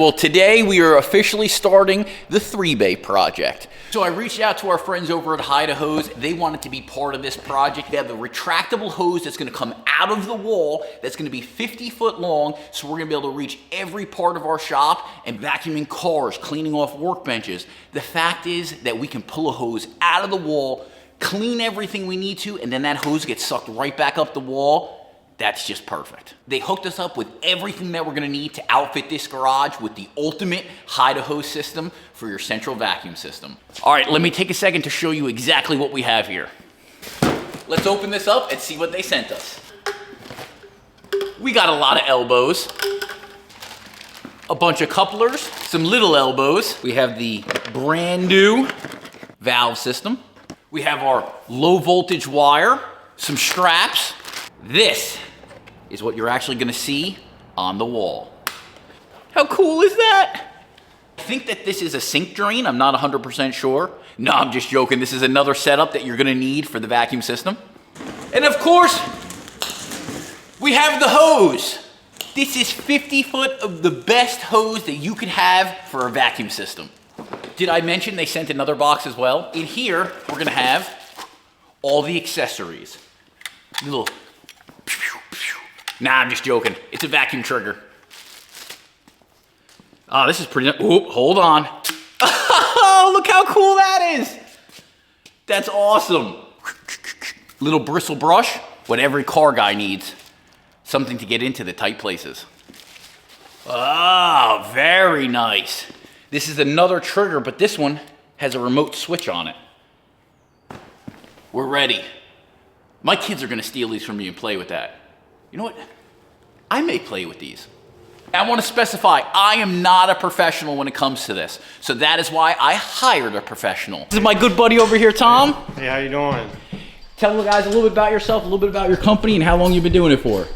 Well, today we are officially starting the 3-bay project. So I reached out to our friends over at HideAHose. They wanted to be part of this project. They have the retractable hose that's gonna come out of the wall that's gonna be 50 foot long, so we're gonna be able to reach every part of our shop and vacuuming cars, cleaning off workbenches. The fact is that we can pull a hose out of the wall, clean everything we need to, and then that hose gets sucked right back up the wall. That's just perfect. They hooked us up with everything that we're gonna need to outfit this garage with the ultimate HideAHose system for your central vacuum system. All right, let me take a second to show you exactly what we have here. Let's open this up and see what they sent us. We got a lot of elbows, a bunch of couplers, some little elbows. We have the brand new valve system. We have our low voltage wire, some straps. This is what you're actually gonna see on the wall. How cool is that? I think that this is a sink drain. I'm not 100% sure. No, I'm just joking. This is another setup that you're gonna need for the vacuum system. And of course, we have the hose. This is 50 foot of the best hose that you could have for a vacuum system. Did I mention they sent another box as well? In here, we're gonna have all the accessories. Little. Nah, I'm just joking. It's a vacuum trigger. Oh, this is pretty, oh, hold on. Oh, look how cool that is. That's awesome. Little bristle brush, what every car guy needs. Something to get into the tight places. Oh, very nice. This is another trigger, but this one has a remote switch on it. We're ready. My kids are gonna steal these from me and play with that. You know what? I may play with these. I wanna specify, I am not a professional when it comes to this. So that is why I hired a professional. This is my good buddy over here, Tom. Hey, how you doing? Tell the guys a little bit about yourself, a little bit about your company, and how long you've been doing it for.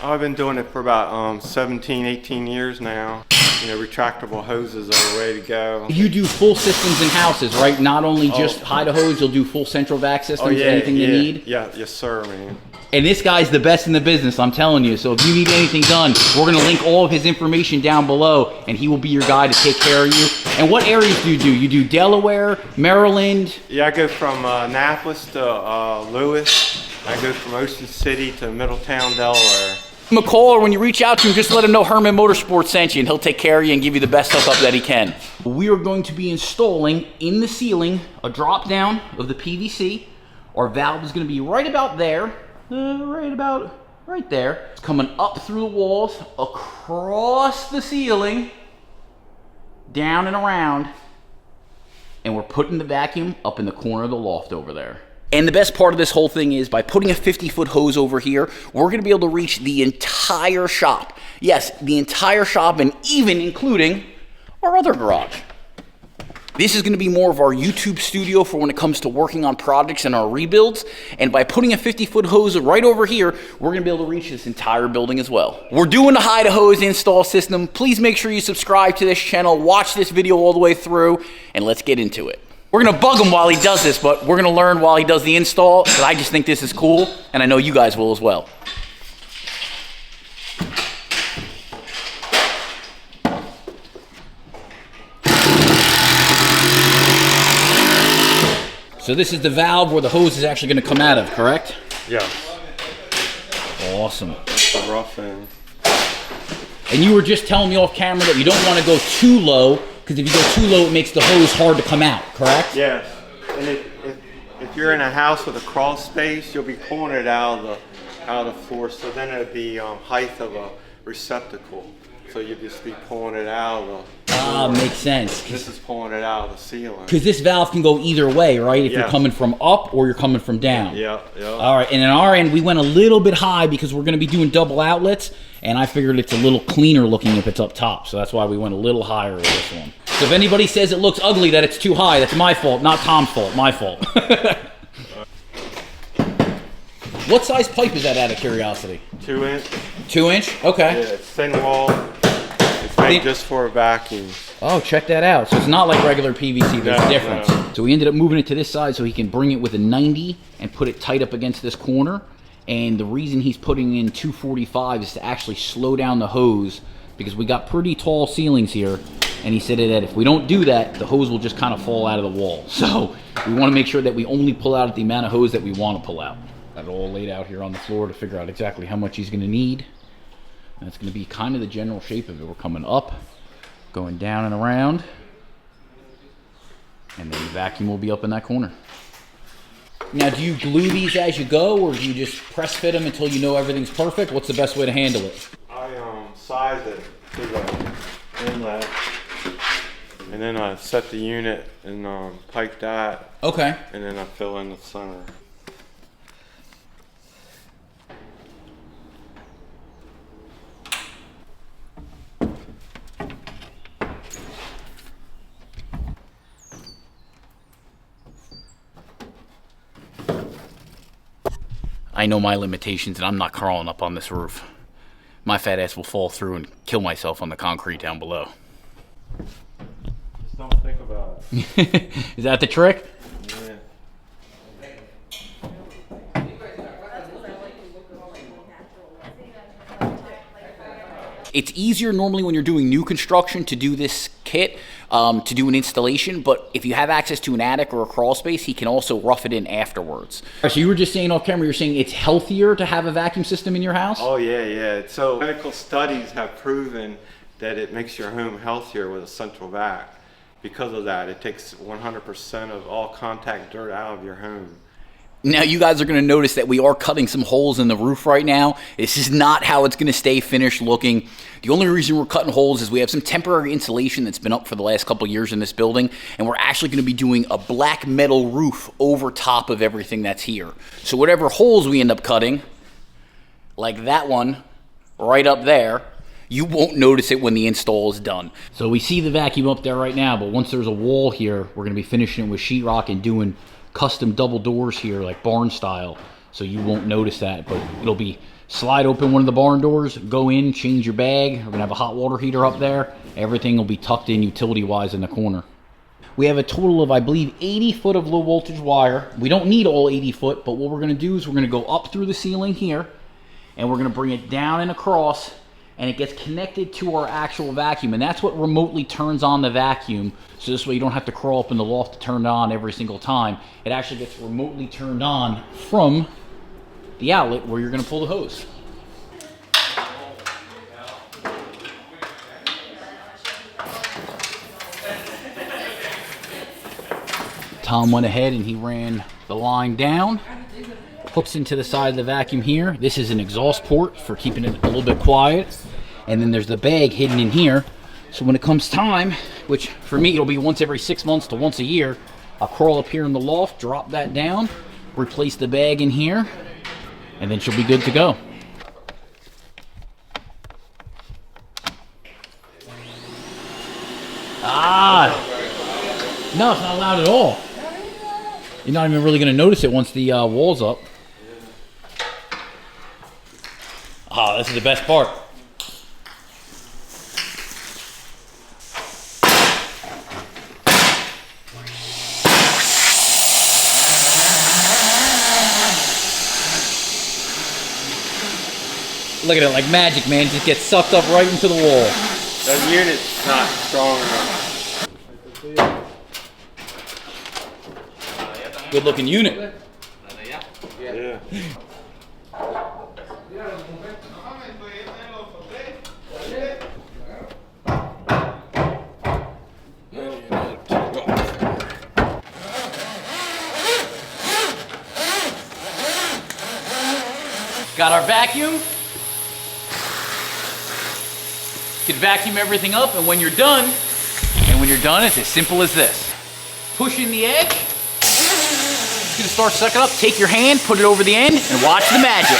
I've been doing it for about 17, 18 years now. You know, retractable hoses are the way to go. You do full systems in houses, right? Not only just HideAHose, you'll do full central vac systems, anything you need? Yeah, yes sir, man. And this guy's the best in the business, I'm telling you. So if you need anything done, we're gonna link all of his information down below, and he will be your guy to take care of you. And what areas do you do? You do Delaware, Maryland? Yeah, I go from Annapolis to Lewis. I go from Ocean City to Middletown, Delaware. Give him a call, or when you reach out to him, just let him know Herman Motorsports sent you, and he'll take care of you and give you the best hookup that he can. We are going to be installing in the ceiling a drop down of the PVC. Our valve is going to be right about there, right there. It's coming up through the walls, across the ceiling, down and around, and we're putting the vacuum up in the corner of the loft over there. And the best part of this whole thing is by putting a 50 foot hose over here, we're gonna be able to reach the entire shop. Yes, the entire shop, and even including our other garage. This is gonna be more of our YouTube studio for when it comes to working on projects and our rebuilds. And by putting a 50 foot hose right over here, we're gonna be able to reach this entire building as well. We're doing the HideAHose install system. Please make sure you subscribe to this channel, watch this video all the way through, and let's get into it. We're gonna bug him while he does this, but we're gonna learn while he does the install, because I just think this is cool, and I know you guys will as well. So this is the valve where the hose is actually gonna come out of, correct? Yeah. Awesome. Rough end. And you were just telling me off camera that you don't wanna go too low, because if you go too low, it makes the hose hard to come out, correct? Yes. And if you're in a house with a crawl space, you'll be pulling it out of the floor. So then it'd be height of a receptacle. So you'd just be pulling it out of the floor. Makes sense. This is pulling it out of the ceiling. Because this valve can go either way, right? If you're coming from up or you're coming from down. Yeah, yeah. All right, and on our end, we went a little bit high because we're gonna be doing double outlets, and I figured it's a little cleaner looking if it's up top. So that's why we went a little higher with this one. So if anybody says it looks ugly, that it's too high, that's my fault, not Tom's fault, my fault. What size pipe is that, out of curiosity? 2 inch. 2 inch? Okay. Yeah, it's thin wall. It's made just for a vacuum. Oh, check that out. So it's not like regular PVC, there's a difference. No. So we ended up moving it to this side so he can bring it with a 90 and put it tight up against this corner. And the reason he's putting in 245 is to actually slow down the hose because we got pretty tall ceilings here, and he said that if we don't do that, the hose will just kind of fall out of the wall. So we want to make sure that we only pull out the amount of hose that we want to pull out. Got it all laid out here on the floor to figure out exactly how much he's going to need. And it's going to be kind of the general shape of it. We're coming up, going down and around, and then the vacuum will be up in that corner. Now, do you glue these as you go, or do you just press fit them until you know everything's perfect? What's the best way to handle it? I size it to the inlet, and then I set the unit and pipe that. Okay. And then I fill in the center. I know my limitations, and I'm not crawling up on this roof. My fat ass will fall through and kill myself on the concrete down below. Just don't think about it. Is that the trick? Yeah. It's easier normally when you're doing new construction to do this kit, to do an installation, but if you have access to an attic or a crawl space, he can also rough it in afterwards. So you were just saying off camera, you're saying it's healthier to have a vacuum system in your house? Oh yeah. So medical studies have proven that it makes your home healthier with a central vac. Because of that, it takes 100% of all contact dirt out of your home. Now you guys are going to notice that we are cutting some holes in the roof right now. This is not how it's going to stay finished looking. The only reason we're cutting holes is we have some temporary insulation that's been up for the last couple years in this building, and we're actually going to be doing a black metal roof over top of everything that's here. So whatever holes we end up cutting, like that one right up there, you won't notice it when the install is done. So we see the vacuum up there right now, but once there's a wall here, we're going to be finishing it with sheetrock and doing custom double doors here, like barn style, so you won't notice that. But it'll be slide open one of the barn doors, go in, change your bag. We're gonna have a hot water heater up there. Everything will be tucked in utility wise in the corner. We have a total of, I believe, 80 foot of low voltage wire. We don't need all 80 foot, but what we're gonna do is we're gonna go up through the ceiling here, and we're gonna bring it down and across, and it gets connected to our actual vacuum, and that's what remotely turns on the vacuum. So this way you don't have to crawl up in the loft to turn it on every single time. It actually gets remotely turned on from the outlet where you're going to pull the hose. Tom went ahead and he ran the line down, hooks into the side of the vacuum here. This is an exhaust port for keeping it a little bit quiet. And then there's the bag hidden in here. So when it comes time, which for me it'll be once every 6 months to once a year, I'll crawl up here in the loft, drop that down, replace the bag in here, and then she'll be good to go. Ah! No, it's not loud at all. You're not even really going to notice it once the wall's up. Ah, this is the best part. Look at it, like magic, man. It just gets sucked up right into the wall. That unit's not strong enough. Good looking unit. Yeah. Got our vacuum. You can vacuum everything up, and when you're done, it's as simple as this. Push in the edge. It's gonna start sucking up. Take your hand, put it over the end, and watch the magic.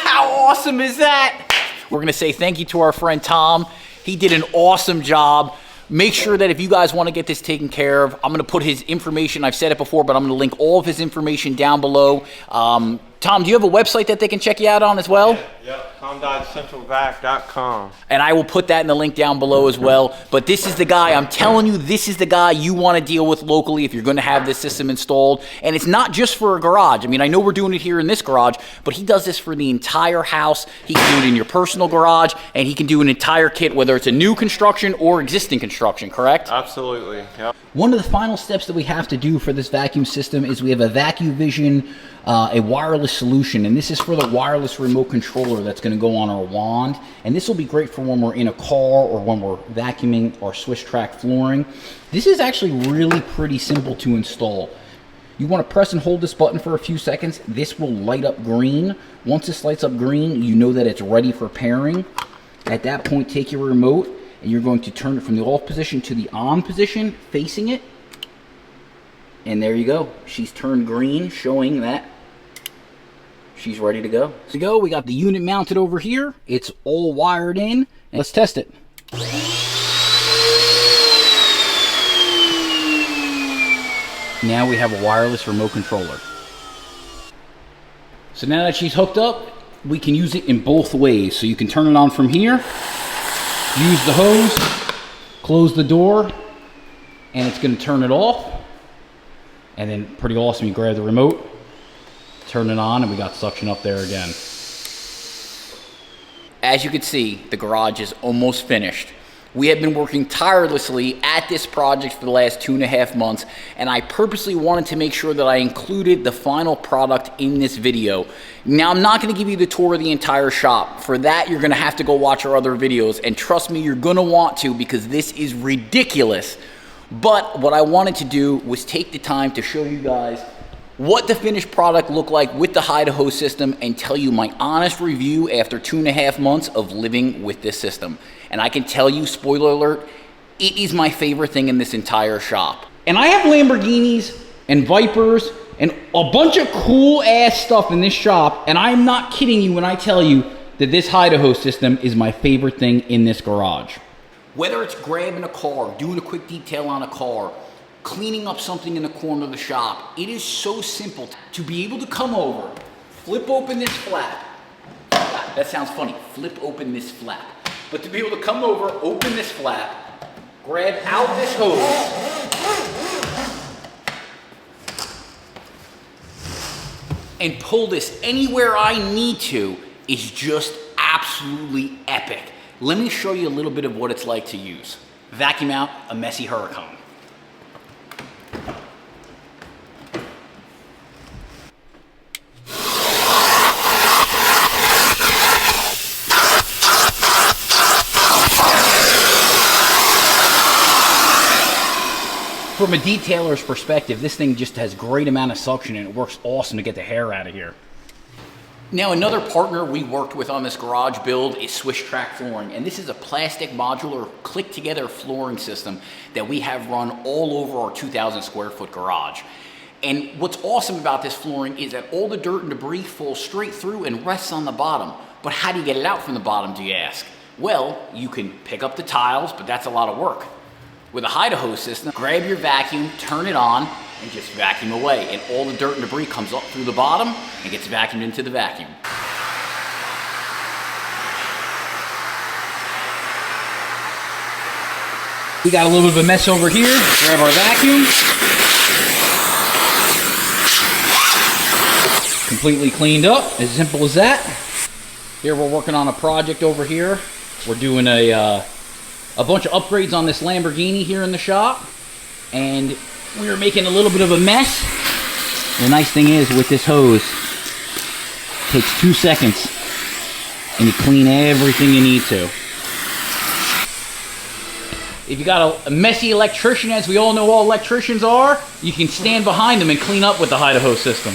How awesome is that? We're gonna say thank you to our friend Tom. He did an awesome job. Make sure that if you guys want to get this taken care of, I'm going to put his information. I've said it before, but I'm going to link all of his information down below. Tom, do you have a website that they can check you out on as well? Yeah. com.centralvac.com. And I will put that in the link down below as well. But this is the guy, I'm telling you, this is the guy you want to deal with locally if you're going to have this system installed. And it's not just for a garage. I mean, I know we're doing it here in this garage, but he does this for the entire house. He can do it in your personal garage, and he can do an entire kit, whether it's a new construction or existing construction, correct? Absolutely, yep. One of the final steps that we have to do for this vacuum system is we have a VacuVision, a wireless solution, and this is for the wireless remote controller that's going to go on our wand. And this will be great for when we're in a car or when we're vacuuming our Swisstrax flooring. This is actually really pretty simple to install. You want to press and hold this button for a few seconds. This will light up green. Once this lights up green, you know that it's ready for pairing. At that point, take your remote and you're going to turn it from the off position to the on position, facing it. And there you go. She's turned green, showing that she's ready to go. So we got the unit mounted over here. It's all wired in. Let's test it. Now we have a wireless remote controller. So now that she's hooked up, we can use it in both ways. So you can turn it on from here, use the hose, close the door, and it's going to turn it off. And then pretty awesome, you grab the remote, turn it on, and we got suction up there again. As you can see, the garage is almost finished. We have been working tirelessly at this project for the last 2.5 months, and I purposely wanted to make sure that I included the final product in this video. Now, I'm not going to give you the tour of the entire shop. For that, you're going to have to go watch our other videos, and trust me, you're going to want to, because this is ridiculous. But what I wanted to do was take the time to show you guys what the finished product looked like with the HideAHose system and tell you my honest review after 2.5 months of living with this system. And I can tell you, spoiler alert, it is my favorite thing in this entire shop. And I have Lamborghinis and Vypers and a bunch of cool ass stuff in this shop, and I'm not kidding you when I tell you that this HideAHose system is my favorite thing in this garage. Whether it's grabbing a car, doing a quick detail on a car, cleaning up something in the corner of the shop, it is so simple to be able to come over, flip open this flap. That sounds funny, flip open this flap. But to be able to come over, open this flap, grab out this hose, and pull this anywhere I need to is just absolutely epic. Let me show you a little bit of what it's like to use. Vacuum out a messy Hurricane. From a detailer's perspective, this thing just has great amount of suction and it works awesome to get the hair out of here. Now, another partner we worked with on this garage build is Swisstrax Flooring, and this is a plastic modular click-together flooring system that we have run all over our 2,000 square foot garage. And what's awesome about this flooring is that all the dirt and debris falls straight through and rests on the bottom. But how do you get it out from the bottom, do you ask? Well, you can pick up the tiles, but that's a lot of work. With a HideAHose system, grab your vacuum, turn it on, and just vacuum away. And all the dirt and debris comes up through the bottom and gets vacuumed into the vacuum. We got a little bit of a mess over here. Grab our vacuum. Completely cleaned up, as simple as that. Here we're working on a project over here. We're doing a bunch of upgrades on this Lamborghini here in the shop, and we are making a little bit of a mess. The nice thing is with this hose, it takes 2 seconds and you clean everything you need to. If you got a messy electrician, as we all know all electricians are, you can stand behind them and clean up with the HideAHose system.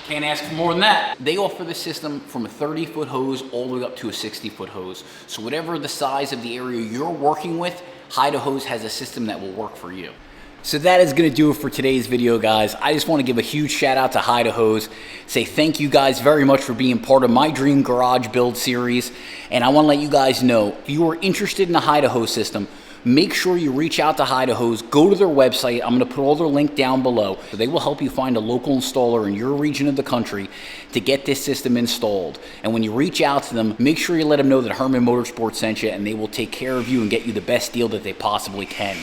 Can't ask for more than that. They offer the system from a 30-foot hose all the way up to a 60-foot hose. So whatever the size of the area you're working with, HideAHose has a system that will work for you. So that is going to do it for today's video, guys. I just want to give a huge shout out to HideAHose. Say thank you guys very much for being part of my Dream Garage Build series. And I want to let you guys know, if you are interested in a HideAHose system, make sure you reach out to HideAHose, go to their website. I'm going to put all their link down below. So they will help you find a local installer in your region of the country to get this system installed. And when you reach out to them, make sure you let them know that Herman Motorsports sent you, and they will take care of you and get you the best deal that they possibly can.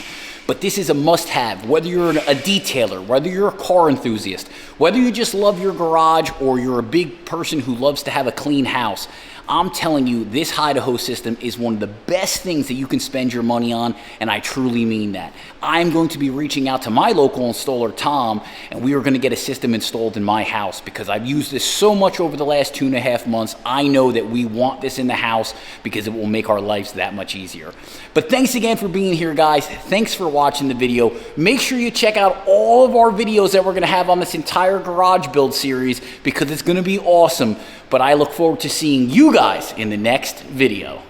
But this is a must-have, whether you're a detailer, whether you're a car enthusiast, whether you just love your garage or you're a big person who loves to have a clean house. I'm telling you, this HideAHose system is one of the best things that you can spend your money on, and I truly mean that. I'm going to be reaching out to my local installer, Tom, and we are going to get a system installed in my house because I've used this so much over the last 2.5 months. I know that we want this in the house because it will make our lives that much easier. But thanks again for being here, guys. Thanks for watching the video. Make sure you check out all of our videos that we're going to have on this entire garage build series because it's going to be awesome. But I look forward to seeing you guys in the next video.